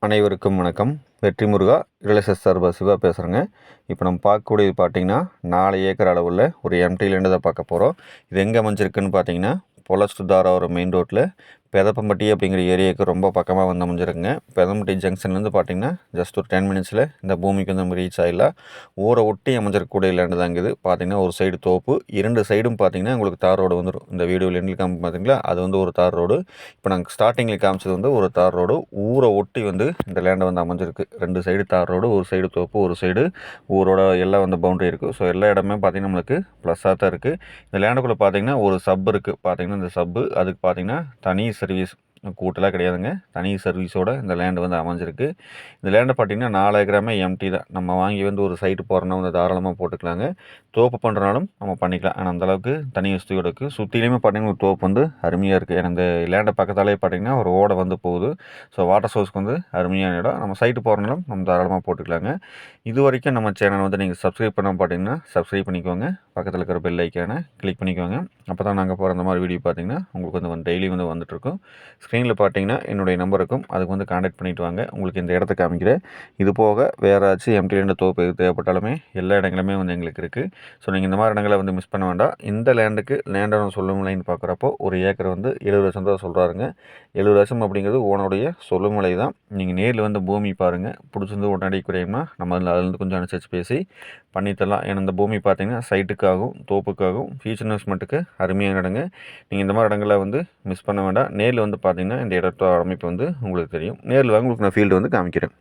அனைவருக்கும் வணக்கம். வெற்றி முருகா ரியல் எஸ்டேட் சார்பாக சிவா பேசுகிறேங்க. இப்போ நம்ம பார்க்கக்கூடியது பார்த்தீங்கன்னா 4 ஏக்கர் அளவுள்ள ஒரு எம்டி லேண்டு தான் பார்க்க போகிறோம். இது எங்கே அமைஞ்சிருக்குன்னு பார்த்தீங்கன்னா பொலஸ்ட் தாராவரம் மெயின் ரோட்டில் பெதப்பம்பட்டி அப்படிங்கிற ஏரியாவுக்கு ரொம்ப பக்கமாக வந்து அமைஞ்சிருக்குங்க. பெதம்பட்டி ஜங்ஷன்லேருந்து பார்த்தீங்கன்னா ஜஸ்ட் ஒரு 10 மினிட்ஸில் இந்த பூமிக்கு வந்து நம்ம ரீச் ஆகிடலாம். ஊரை ஒட்டி அமைஞ்சிருக்கக்கூடிய லேண்டு தாங்க இது. பார்த்தீங்கன்னா ஒரு சைடு தோப்பு, 2 சைடும் பார்த்தீங்கன்னா உங்களுக்கு தார் ரோடு வந்துடும். இந்த வீடியோவில் எண்டில் காமி பார்த்தீங்களா, அது வந்து ஒரு தார் ரோடு. இப்போ நாங்கள் ஸ்டார்டிங்கில் காமிச்சது வந்து ஒரு தார் ரோடு. ஊரை ஒட்டி வந்து இந்த லேண்டை வந்து அமைஞ்சிருக்கு. 2 சைடு தார் ரோடு, ஒரு சைடு தோப்பு, ஒரு சைடு ஊரோட எல்லாம் வந்து பவுண்டரி இருக்குது. ஸோ எல்லா இடமே பார்த்தீங்கன்னா நம்மளுக்கு ப்ளஸ்ஸாக தான் இருக்குது. இந்த லேண்டுக்குள்ளே பார்த்தீங்கன்னா ஒரு சப் இருக்குது. பார்த்தீங்கன்னா இந்த சப்பு அதுக்கு பார்த்தீங்கன்னா தனி சர்வீஸ் கூட்டலாம் கிடையாதுங்க. தனி சர்வீஸோட இந்த லேண்டு வந்து அமைஞ்சிருக்கு. இந்த லேண்டை பார்த்தீங்கன்னா 4 ஏக்கராமே எம்டி தான். நம்ம வாங்கி வந்து ஒரு சைட்டு போகிறோன்னா வந்து தாராளமாக போட்டுக்கலாங்க. தோப்பு பண்ணுறனாலும் நம்ம பண்ணிக்கலாம். ஆனால் அந்தளவுக்கு தனி வசதியோடு இருக்குது. சுற்றிலையுமே பார்த்தீங்கன்னா ஒரு தோப்பு வந்து அருமையாக இருக்குது. ஏன்னா இந்த லேண்டை பக்கத்தாலே பார்த்தீங்கன்னா ஒரு ஓடை வந்து போகுது. ஸோ வாட்டர் சோர்ஸ்க்கு வந்து அருமையான இடம். நம்ம சைட்டு போகிறனாலும் நம்ம தாராளமாக போட்டுக்கலாங்க. இது வரைக்கும் நம்ம சேனல் வந்து நீங்கள் சப்ஸ்கிரைப் பண்ண பார்த்தீங்கன்னா சப்ஸ்கிரைப் பண்ணிக்கோங்க. பக்கத்தில் இருக்கிற பெல் ஐக்கானை கிளிக் பண்ணிக்கோங்க. அப்போ தான் நாங்கள் போகிற அந்த மாதிரி வீடியோ பார்த்தீங்கன்னா உங்களுக்கு வந்து டெய்லி வந்து வந்துட்டுருக்கும். ஸ்க்ரீனில் பார்த்தீங்கன்னா என்னுடைய நம்பர் இருக்கும். அதுக்கு வந்து கான்டாக்ட் பண்ணிவிட்டு வாங்க. உங்களுக்கு இந்த இடத்த காமிக்கிறேன். இது போக வேறு ஏதாச்சும் எம்டி லேண்டு தோப்பு எது தேவைப்பட்டாலுமே எல்லா இடங்களுமே வந்து எங்களுக்கு இருக்குது. ஸோ நீங்கள் இந்த மாதிரி இடங்களை வந்து மிஸ் பண்ண வேண்டாம். இந்த லேண்டுக்கு லேண்டோட சொல்லும் விலைன்னு பார்க்குறப்போ ஒரு ஏக்கர் வந்து 70 லட்சம் தான் சொல்கிறாருங்க. 70 லட்சம் அப்படிங்கிறது ஓனருடைய சொல்லும் விலை தான். நீங்கள் நேரில் வந்து பூமி பாருங்கள். பிடிச்சிருந்து உடனடி குறையுமா நம்ம அதுலேருந்து கொஞ்சம் அனுசரித்து பேசி பண்ணித்தரலாம். ஏன்னா இந்த பூமி பார்த்தீங்கன்னா சைட்டுக்காகவும் தோப்புக்காகவும் ஃபியூச்சர் இன்வெஸ்ட்மெண்ட்டுக்கு அருமையான இடங்க. நீங்கள் இந்த மாதிரி இடங்களை வந்து மிஸ் பண்ண வேண்டாம். நேரில் வந்து பார்த்தீங்கன்னா இந்த இடத்தோட அமைப்பு வந்து உங்களுக்கு தெரியும். நேரில் வாங்க உங்களுக்கு நான் ஃபீல்டு வந்து காமிக்கிறேன்.